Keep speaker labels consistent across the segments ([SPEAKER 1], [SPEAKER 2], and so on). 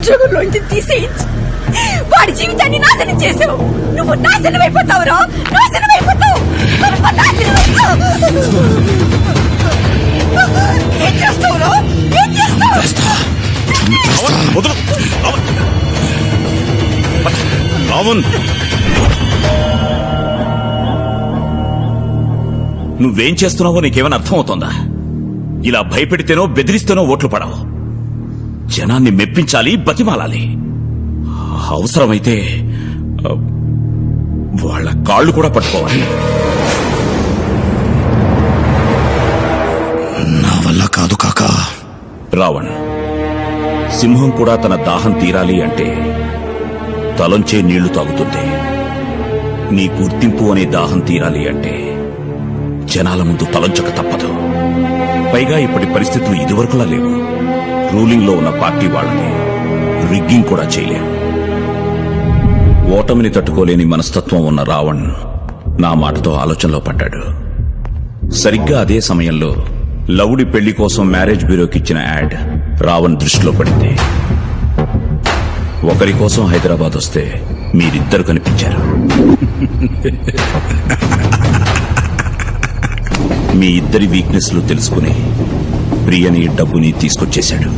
[SPEAKER 1] ఉద్యోగంలోంచి తీసేయించి వాడి జీవితాన్ని నాశనం చేసావు. నువ్వు నాశనం అయిపోతావురా, నాశనం అయిపోతావు. ఏం చేస్తావురా, ఏం చేస్తావు?
[SPEAKER 2] నువ్వేం చేస్తున్నావో నీకేమైనా అర్థమవుతోందా? ఇలా భయపెడితేనో బెదిరిస్తేనో ఓట్లు పడవు. జనాన్ని మెప్పించాలి, బతిమాలాలి. అవసరమైతే వాళ్ళ కాళ్ళు కూడా పట్టుకోవాలి.
[SPEAKER 3] నా వల్ల కాదు కాకా.
[SPEAKER 2] రావణ్, సింహం కూడా తన దాహం తీరాలి అంటే తలంచే నీళ్లు తాగుతుంది. నీ గుర్తింపు అనే దాహం తీరాలి అంటే జనాల ముందు తలంచక తప్పదు. పైగా ఇప్పటి పరిస్థితులు ఇదివరకులా లేవు. రూలింగ్ లో ఉన్న పార్టీ వాళ్ళని రిగ్గింగ్ కూడా చేయలేవు. ఓటమిని తట్టుకోలేని మనస్తత్వం ఉన్న రావణ్ నా మాటతో ఆలోచనలో పడ్డాడు. సరిగ్గా అదే సమయంలో లవుడి పెళ్లి కోసం మ్యారేజ్ బ్యూరోకిచ్చిన యాడ్ రావణ్ దృష్టిలో పడింది. ఒకరి కోసం హైదరాబాద్ వస్తే మీరిద్దరు కనిపించారు. మీ ఇద్దరి వీక్నెస్లు తెలుసుకుని ప్రియని, డబ్బుని తీసుకొచ్చేశాడు.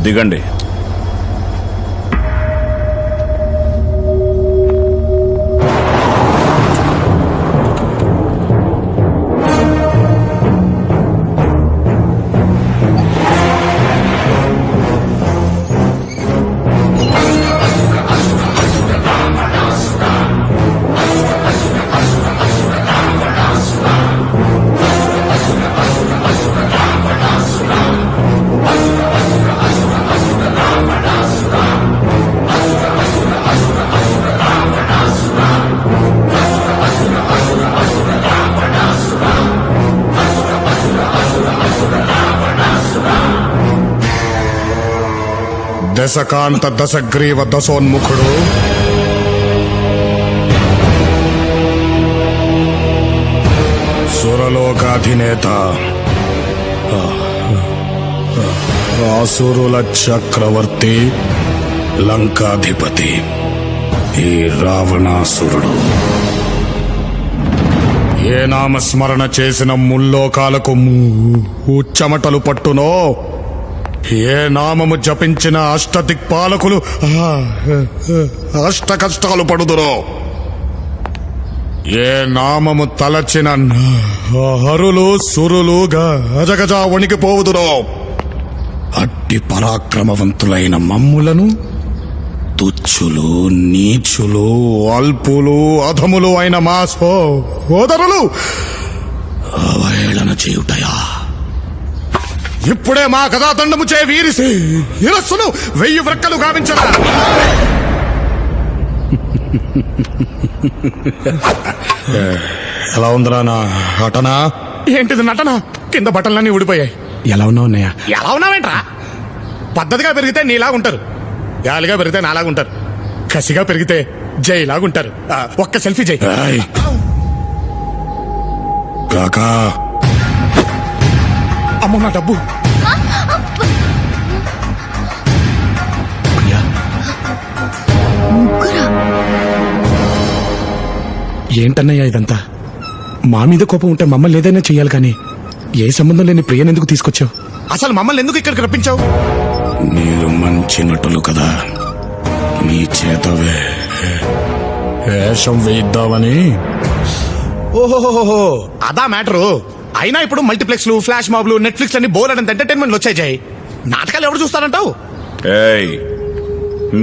[SPEAKER 2] దిగండి.
[SPEAKER 3] దశకాంత దశగ్రీవ దశోన్ముఖుడు సురలోకాధినేత ఆసురుల చక్రవర్తి లంకాధిపతి ఈ రావణాసురుడు ఏ నామస్మరణ చేసిన ముల్లోకాలకు చెమటలు పట్టునో, ఏ నామము జపించిన అష్టదిక్పాలకులు అష్ట కష్టాలు పడుదురో, ఏ నామము తలచిన హరులు సురులు గజగజ వణికిపోవుదురో, అట్టి పరాక్రమవంతులైన మమ్ములను తుచ్చులు, నీచులు, అల్పులు, అధములు అయిన మా సోదరులు అవహేళన చేయుటయా? ఇప్పుడే మా కథాదండము చే వీరిసి ఇరస్సును 1000 వ్రక్కలు గావించరా. ఎలా ఉందిరా నా నటన? ఏంటిది నటన? కింద బట్టలన్నీ ఊడిపోయాయి. ఎలా ఉన్నావు అన్నయ్య? ఎలా ఉన్నావేంట్రా? పద్ధతిగా పెరిగితే నీలాగుంటారు, యాలిగా పెరిగితే నాలాగుంటారు, కసిగా పెరిగితే జైలాగుంటారు. ఒక్క సెల్ఫీ జై. కాకా, అమ్మ నా డబ్బు. ఏంటన్నయ్యా ఇదంతా? మా మీద కోపం ఉంటే మమ్మల్ని ఏదైనా చెయ్యాలి కానీ ఏ సంబంధం లేని ప్రియని ఎందుకు తీసుకొచ్చావు? అసలు మమ్మల్ని ఎందుకు ఇక్కడికి రప్పించావు? మీరు మంచి నటులు కదా, మీ చేత వేషం వేయిద్దామని. ఓహోహోహో, అదా మ్యాటరు. అయినా ఇప్పుడు మల్టీప్లెక్స్లు, ఫ్లాష్ మాబ్లు, నెట్ఫ్లిక్స్ అన్ని బోలెడంత ఎంటర్టైన్మెంట్లు వచ్చాయి. నాటకాలు ఎవరు చూస్తారంటావు?
[SPEAKER 2] ఏయ్,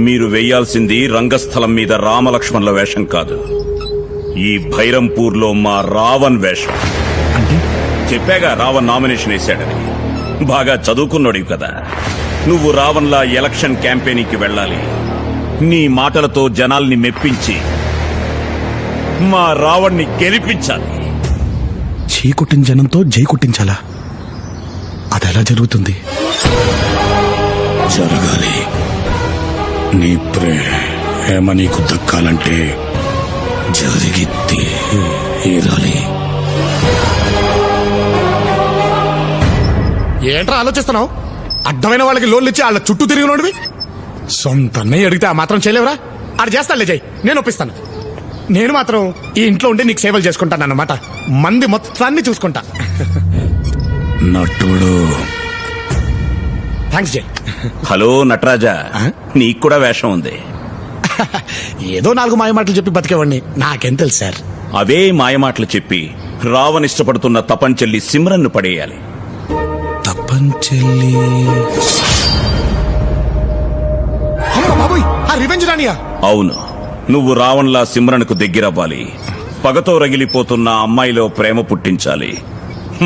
[SPEAKER 2] మీరు వెయ్యాల్సింది రంగస్థలం మీద రామలక్ష్మణుల వేషం కాదు, ఈ భైరంపూర్ లో మా రావణ్ వేషం.
[SPEAKER 3] అంటే
[SPEAKER 2] చెప్పాగా రావణ్ నామినేషన్ వేశాడని. బాగా చదువుకున్నాడు కదా. నువ్వు రావణ్లా ఎలక్షన్ క్యాంపెయినింగ్కి వెళ్ళాలి. నీ మాటలతో జనాల్ని మెప్పించి మా రావణ్ణి గెలిపించాలి.
[SPEAKER 3] చీ కొట్టిన జనంతో జై కొట్టించాలా? అదెలా జరుగుతుంది? జరగాలి. నీ ప్రేమ నీకు దక్కాలంటే జరిగి తీరాలి. ఏంట్రా ఆలోచిస్తున్నావు? అడ్డమైన వాళ్ళకి లోన్లు ఇచ్చి వాళ్ళ చుట్టూ తిరిగినోడివి. సొంత అన్నయ్య అడిగితే ఆ మాత్రం చేయలేవురా? ఆడు చేస్తానులే జై, నేను ఒప్పిస్తాను. నేను మాత్రం ఈ ఇంట్లో ఉండి నీకు సేవలు చేసుకుంటాను అన్నమాట. మంది మొత్తాన్ని చూసుకుంటా. నటుడు. థ్యాంక్స్ జై.
[SPEAKER 2] హలో నటరాజా, నీకు కూడా వేషం ఉంది.
[SPEAKER 3] ఏదో 4 మాయమాటలు చెప్పి బతికేవాడిని, నాకేం తెలుసు సార్.
[SPEAKER 2] అవే మాయమాటలు చెప్పి రావణ్ ఇష్టపడుతున్న తపంచెల్లి సిమ్రన్ను పడేయాలి.
[SPEAKER 3] తపంచెల్లి? అమ్మా బాబోయ్, ఆ రివెంజ్ రానియా?
[SPEAKER 2] అవును, నువ్వు రావణ్లా సిమ్రన్కు దగ్గరవ్వాలి. పగతో రగిలిపోతున్న అమ్మాయిలో ప్రేమ పుట్టించాలి.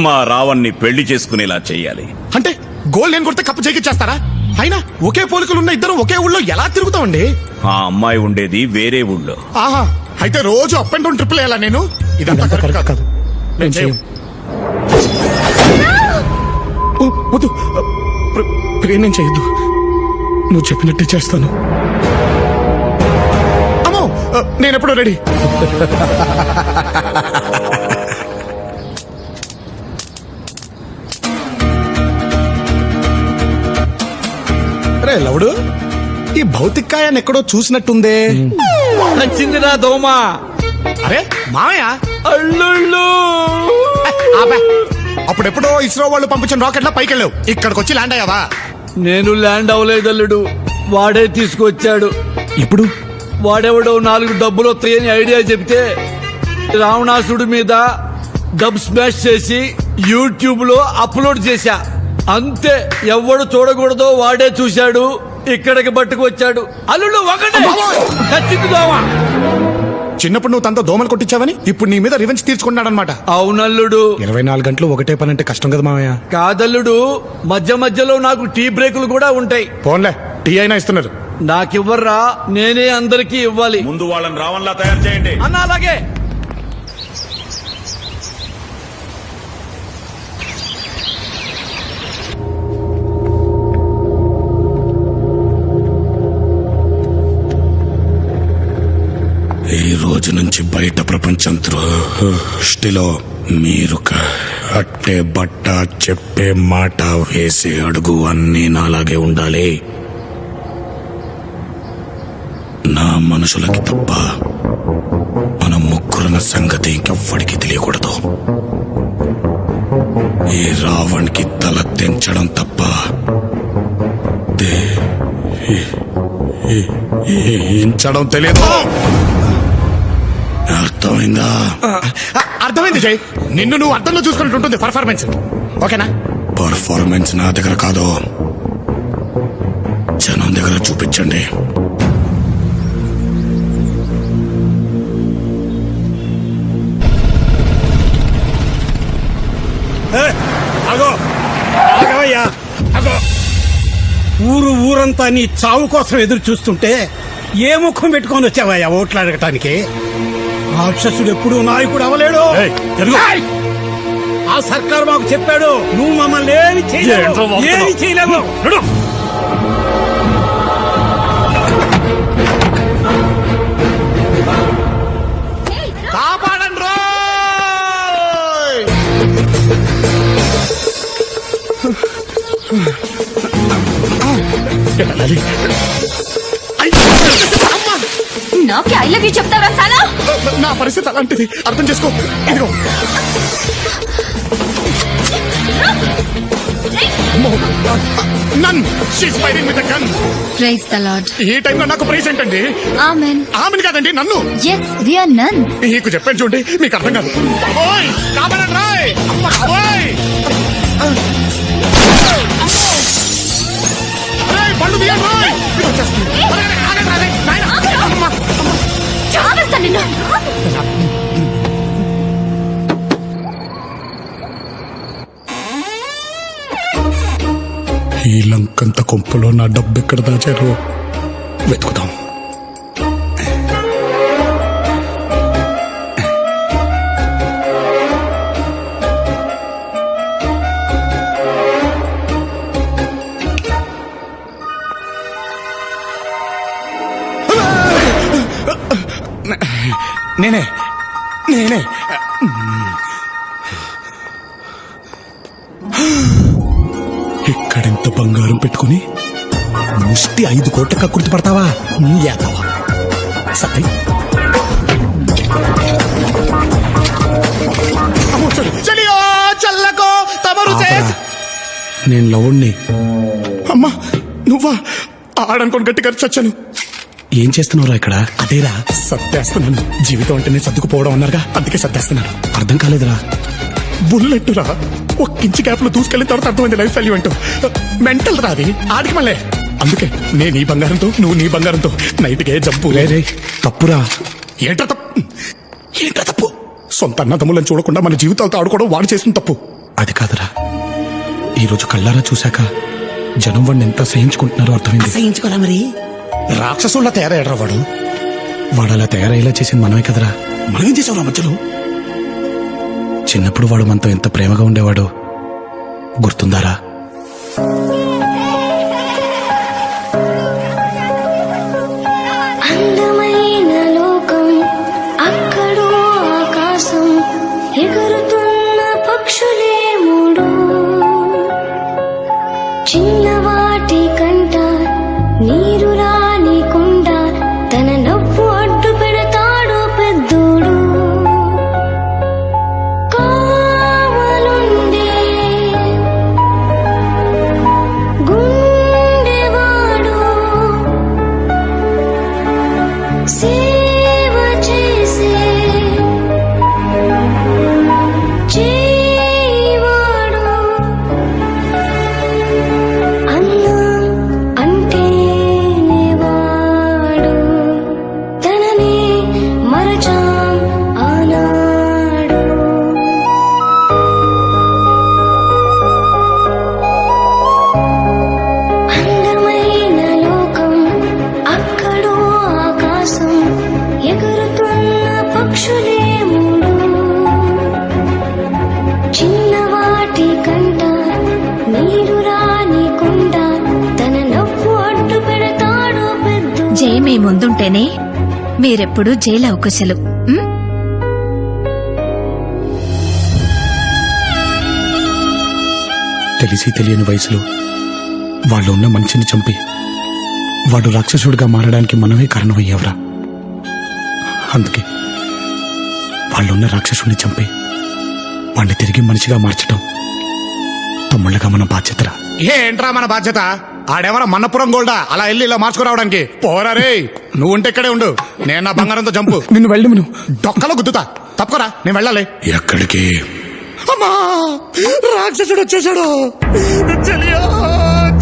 [SPEAKER 2] మా రావణ్ణి పెళ్లి చేసుకునేలా చెయ్యాలి.
[SPEAKER 3] అంటే గోల్ నేను కొడితే కప్పు చేకిచ్చేస్తారా? అయినా ఒకే పోలికలున్న ఇద్దరు ఒకే ఊళ్ళో ఎలా తిరుగుతామండి?
[SPEAKER 2] ఆ అమ్మాయి ఉండేది వేరే ఊళ్ళో.
[SPEAKER 3] ఆహా, అయితే రోజు అప్ అండ్ డౌన్ ట్రిపుల్ వేయాలా నేను? ఇదంతా కరెక్ట్ కాదు. నేను చేయం. వద్దు ప్రియ, నేను చేయొద్దు. నువ్వు చెప్పినట్టే చేస్తాను. అమ్మో, నేనెప్పుడు రెడీ. రే లవుడు, ఈ భౌతికాయాన్ని ఎక్కడో చూసినట్టుందే.
[SPEAKER 4] నచ్చిందిరా దోమ.
[SPEAKER 3] అరే మామయ్య,
[SPEAKER 4] అల్లుళ్ళు.
[SPEAKER 3] అప్పుడెప్పుడో ఇస్రో వాళ్ళు పంపించిన రాకెట్లా పైకి వెళ్ళావు, ఇక్కడికి వచ్చి ల్యాండ్ అయ్యావా?
[SPEAKER 4] నేను ల్యాండ్ అవ్వలేదు అల్లుడు, వాడే తీసుకొచ్చాడు.
[SPEAKER 3] ఇప్పుడు
[SPEAKER 4] వాడెవడో 4 డబ్బులు వస్తాయని ఐడియా చెప్తే రావణాసుడి మీద డబ్ స్మాష్ చేసి యూట్యూబ్ లో అప్లోడ్ చేశా. అంతే, ఎవడు చూడకూడదో వాడే చూశాడు, ఇక్కడికి పట్టుకొచ్చాడు. అల్లుడు ఒకటే నచ్చింది దోమ.
[SPEAKER 3] చిన్నప్పుడు నువ్వు తనతో దోమలు కొట్టించావని ఇప్పుడు నీ మీద రివెంజ్ తీర్చుకున్నాడనమాట.
[SPEAKER 4] అవునల్లుడు.
[SPEAKER 3] 24 గంటలు ఒకటే పని అంటే కష్టం కదా మామయ్య.
[SPEAKER 4] కాదల్లుడు, మధ్య మధ్యలో నాకు టీ బ్రేకులు కూడా ఉంటాయి.
[SPEAKER 3] పోన్లే, టీ అయినా ఇస్తున్నారు.
[SPEAKER 4] నాకివ్వర్రా, నేనే అందరికీ ఇవ్వాలి.
[SPEAKER 2] ముందు వాళ్ళని రావణ్లా తయారు చేయండి.
[SPEAKER 4] అన్నా అలాగే.
[SPEAKER 3] ఈ రోజు నుంచి బయట ప్రపంచం దృష్టిలో మీరు అట్టే బట్ట, చెప్పే మాట, వేసే అడుగు అన్నీ నాలాగే ఉండాలి. నా మనుషులకి తప్ప మన ముగ్గురున్న సంగతి ఇంకెవ్వడికి తెలియకూడదు. ఈ రావణ్కి తల తెంచడం తప్ప ఇంచడం తెలియదు. అర్థమైందా? అర్థమైంది జై. నిన్ను నువ్వు అర్థంలో చూసుకున్నట్టు ఉంటుంది పర్ఫార్మెన్స్. ఓకేనా? పర్ఫార్మెన్స్ నా దగ్గర కాదు, జనం దగ్గర చూపించండి.
[SPEAKER 5] ఊరంతా నీ చావు కోసం ఎదురు చూస్తుంటే ఏ ముఖం పెట్టుకొని వచ్చావయ్యా ఓట్లు అడగటానికి? రాక్షసుడు ఎప్పుడు నాయకుడు అవలేడు. ఆ సర్కారు మాకు చెప్పాడు, నువ్వు మమ్మల్ని ఏమి చేయలేవు.
[SPEAKER 3] కాపాడండి రోయ్!
[SPEAKER 1] నాకే ఐ లవ్ యూ చెప్తావా సాలా?
[SPEAKER 3] నా పరిస్థితి అలాంటిది, అర్థం చేసుకో. ఇదిగో nun, she's firing with a gun.
[SPEAKER 6] Praise the lord.
[SPEAKER 3] ఈ టైంలో నాకు ప్రైజ్ ఏంటండి?
[SPEAKER 6] ఆమెన్.
[SPEAKER 3] ఆమెను కాదండి, నన్ను.
[SPEAKER 6] yes we are none.
[SPEAKER 3] నీకు చెప్పాను చూడండి, మీకు అర్థం కాదు. బాబోయ్, కాపాడండి రాయ్! అమ్మ బాబోయ్! రేయ్, పళ్ళు తీయండి రాయ్! ఇది వచ్చేస్తుంది. అరే, ఆగండి రాయ్! నాయనా! అమ్మ!
[SPEAKER 1] చావేస్తా నిన్ను.
[SPEAKER 3] ఈ లంకంత కొంపలో నా డబ్బు ఎక్కడ దాచారో వెతుకుదాం. నేనే నేనే ఇక్కడింత బంగారం పెట్టుకుని ముష్టి 5 కోట్ల కక్కుర్తి పడతావా నీ ఏదావా సత్య చల్లకో తమరు నేను లవుణ్ణి అమ్మా నువ్వా ఆడనుకోని గట్టిగా చచ్చాను ఏం చేస్తున్నావురా ఇక్కడ అదేరా సత్తేస్తున్నాను జీవితం అంటేనే సర్దుకుపోవడం అన్నారుగా అందుకే సత్తేస్తున్నాను అర్థం కాలేదురా బుల్లెట్టురా ఒక్కించి గ్యాప్ లో దూసుకెళ్ళిన తర్వాత అర్థమైంది లైఫ్ వాల్యూ అంటూ మెంటల్ రాది ఆడికి మళ్ళీ అందుకే నేను ఈ బంగారంతో నువ్వు నీ బంగారంతో నైట్కే జంపు రే తప్పురా ఏంట్రా తప్పు సొంత అన్నదమ్ములను చూడకుండా మన జీవితాలతో ఆడుకోవడం వాడు చేసిన తప్పు అది కాదురా ఈరోజు కళ్ళారా చూశాక జనం వాడిని ఎంత సహించుకుంటున్నారో అర్థమైంది
[SPEAKER 5] సహించుకోరా మరి
[SPEAKER 3] రాక్షసుల్లా తయారయ్యాడ్రా వాడు అలా తయారయ్యేలా చేసింది మనమే కదరా
[SPEAKER 5] మనమేం చేసావురా మధ్యలో
[SPEAKER 3] చిన్నప్పుడు వాడు మనతో ఎంత ప్రేమగా ఉండేవాడో గుర్తుందారా
[SPEAKER 7] అందమైన లోకం అక్కడో ఆకాశం ఎగురుతున్న పక్షులే మూడు చిన్నవాటి కంట నీరు రానికుండా తన నవ్వు అడ్డు పెడతాడు పెద్దోడు కావలుండే గుండెవాడు సేవ చేసే చేయివాడు అన్న అంటేనేవాడు తననే మరచాం ఆనాడు అందమైన లోకం అక్కడో ఆకాశం ఎగురుతున్న పక్షులే మూడు చిన్నవాటి కంట నీరు రానికుండా తన నవ్వు అడ్డు పెడతాడు పెద్ద
[SPEAKER 1] జై మీ ముందుంటేనే మీరెప్పుడు జైలు అవకాశాలు
[SPEAKER 3] తెలిసి తెలియని వయసులో వాళ్ళు ఉన్న మనిషిని చంపి వాడు రాక్షసుడిగా మారడానికి మనమే కారణమయ్యేవరా అందుకే వాళ్ళున్న రాక్షసుడిని చంపి వాడిని తిరిగి మనిషిగా మార్చడం తమ్ముళ్ళగా మన బాధ్యతరా ఏంట్రా మన బాధ్యత ఆడేమరా మన్నపురం గోల్డా అలా వెళ్ళి ఇలా మార్చుకురావడానికి పోరా రే నువ్వు ఉంటే ఇక్కడే ఉండు నేను నా బంగారంతో చంపు నిన్ను వెళ్ళి నువ్వు డొక్కలో గుద్దుతా తప్పకరా నేను వెళ్ళాలి ఎక్కడికి అమ్మా రాక్షసుడు వచ్చేసాడు చలియో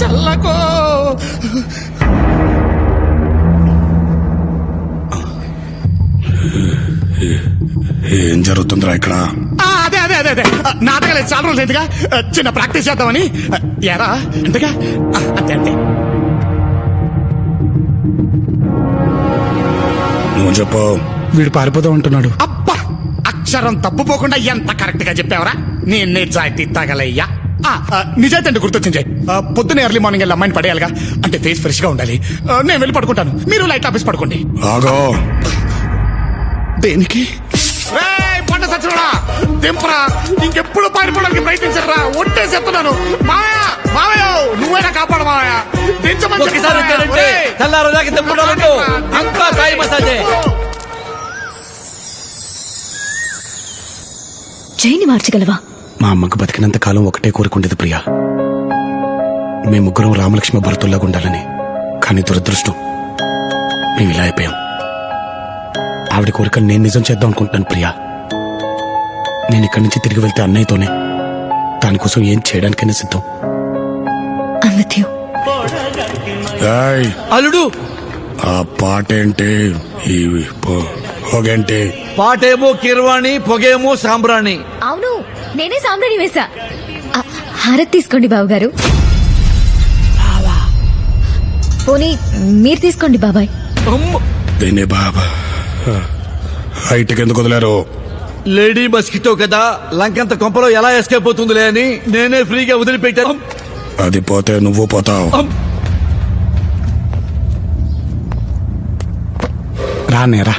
[SPEAKER 3] చల్లకో ఏం జరుగుతుందిరా ఇక్కడ అదే అదే అదే అదే నాటకాలు చాలా రోజులు ఎందుగా చిన్న ప్రాక్టీస్ చేద్దామని ఎరా అంతేగా అంతే అంతే నువ్వు చెప్పు వీడు పారిపోదాం అంటున్నాడు అబ్బా అక్షరం తప్పుపోకుండా ఎంత కరెక్ట్ గా చెప్పావరా నేను నిజాయితీ తగలయ్యా నిజాయితీ అంటే గుర్తొచ్చింది పొద్దున్న ఎర్లీ మార్నింగ్ వెళ్ళి అమ్మాయిని పడేయాలిగా అంటే ఫేస్ ఫ్రెష్ గా ఉండాలి నేను వెళ్ళి పడుకుంటాను మీరు లైట్ ఆఫీస్ పడుకోండి దేనికి పంట సచ్చినోడా దింపరా ఇంకెప్పుడు పారిపోవడానికి ప్రయత్నించరా ఒట్టే చెప్తున్నాను మావయ్య మావయ్య నువ్వైనా కాపాడు మావయ్య దించమని
[SPEAKER 4] ఒకసారి తెల్లారదాకా దింపుతానంటూ అంతా కాయ మసాజే
[SPEAKER 1] జైని మార్చగలవా
[SPEAKER 3] మా అమ్మకు బతికినంత కాలం ఒకటే కోరుకుండేది ప్రియా మేము ముగ్గురం రామలక్ష్మి భరతుల్లాగా ఉండాలని కానీ దురదృష్టం మేము ఇలా అయిపోయాం ఆవిడ కోరికలు నేను నిజం చేద్దాం అనుకుంటాను ప్రియా నేను ఇక్కడి నుంచి తిరిగి వెళ్తే అన్నయ్యతోనే దానికోసం ఏం చేయడానికైనా సిద్ధం
[SPEAKER 4] అల్లుడు
[SPEAKER 3] ఆ పాటేంటి ఈ పొగేంటి
[SPEAKER 4] పాటేమో కిర్వాణి పొగేమో సాంబ్రాణి
[SPEAKER 6] అవును నేనే సాంబ్రాణి వేసా హారతి తీసుకోండి బావగారు పోనీ మీరు తీసుకోండి బాబాయ్
[SPEAKER 3] దీనే బాబా హైట్కి ఎందుకు వదిలేరు
[SPEAKER 4] లేడీ మస్కిటో కదా లంకంత కొంపలో ఎలా ఎస్కేప్ అవుతుందిలే అని నేనే ఫ్రీగా వదిలిపెట్టాను
[SPEAKER 3] అది పోతే నువ్వు పోతావు రానేరా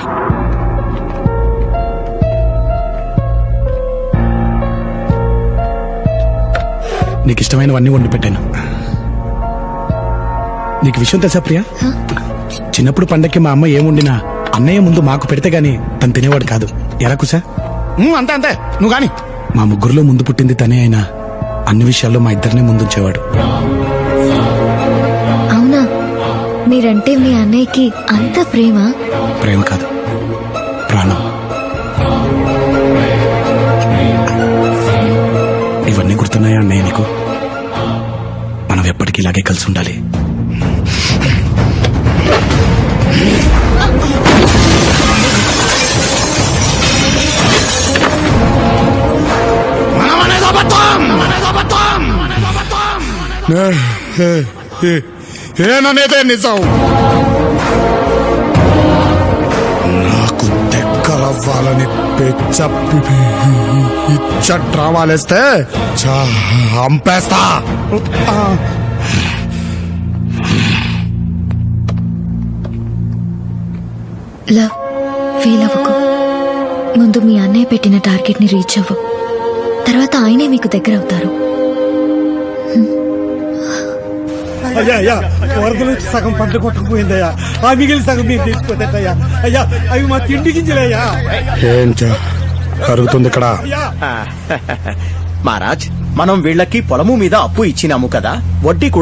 [SPEAKER 3] నీకు ఇష్టమైనవన్నీ వండి పెట్టాను నీకు విషయం తెలుసా ప్రియా? చిన్నప్పుడు పండక్కి మా అమ్మ ఏముండినా అన్నయ్య ముందు మాకు పెడితే గాని తను తినేవాడు కాదు. ఎలా కుసా? అంతే అంతే, నువ్వు గాని. మా ముగ్గురులో ముందు పుట్టింది తనే అయినా అన్ని విషయాల్లో మా ఇద్దరినే ముందుంచేవాడు.
[SPEAKER 6] అవునా? మీరంటే మీ అన్నయ్యకి అంత ప్రేమ?
[SPEAKER 3] ప్రేమ కాదు, ప్రాణం. ఇవన్నీ గుర్తున్నాయా అన్నయ్య నీకు? మనం ఎప్పటికీ ఇలాగే కలిసి ఉండాలి. ఏననేదే నిజం. నాకు దగ్గరవ్వాలని డ్రామాలేస్తే చంపేస్తా.
[SPEAKER 6] లవ్, ఫీల్ అవ్వకు. ముందు మీ అన్నయ్య పెట్టిన టార్గెట్ ని రీచ్ అవ్వు, తర్వాత ఆయనే మీకు దగ్గర అవుతారు.
[SPEAKER 5] అయ్యా అయ్యా, వరదలు సగం పంట కొట్టుకుపోయిందయ్యా. ఆ మిగిలిన సగం మీరు తీసుకుపోతేయ్యా. అయ్యా, అవి మా తిండి గింజలయ్యా.
[SPEAKER 3] ఏం జరుగుతుంది ఇక్కడ?
[SPEAKER 8] మహారాజ్, మనం వీళ్ళకి పొలము మీద అప్పు ఇచ్చినాము కదా, వడ్డీ కూడా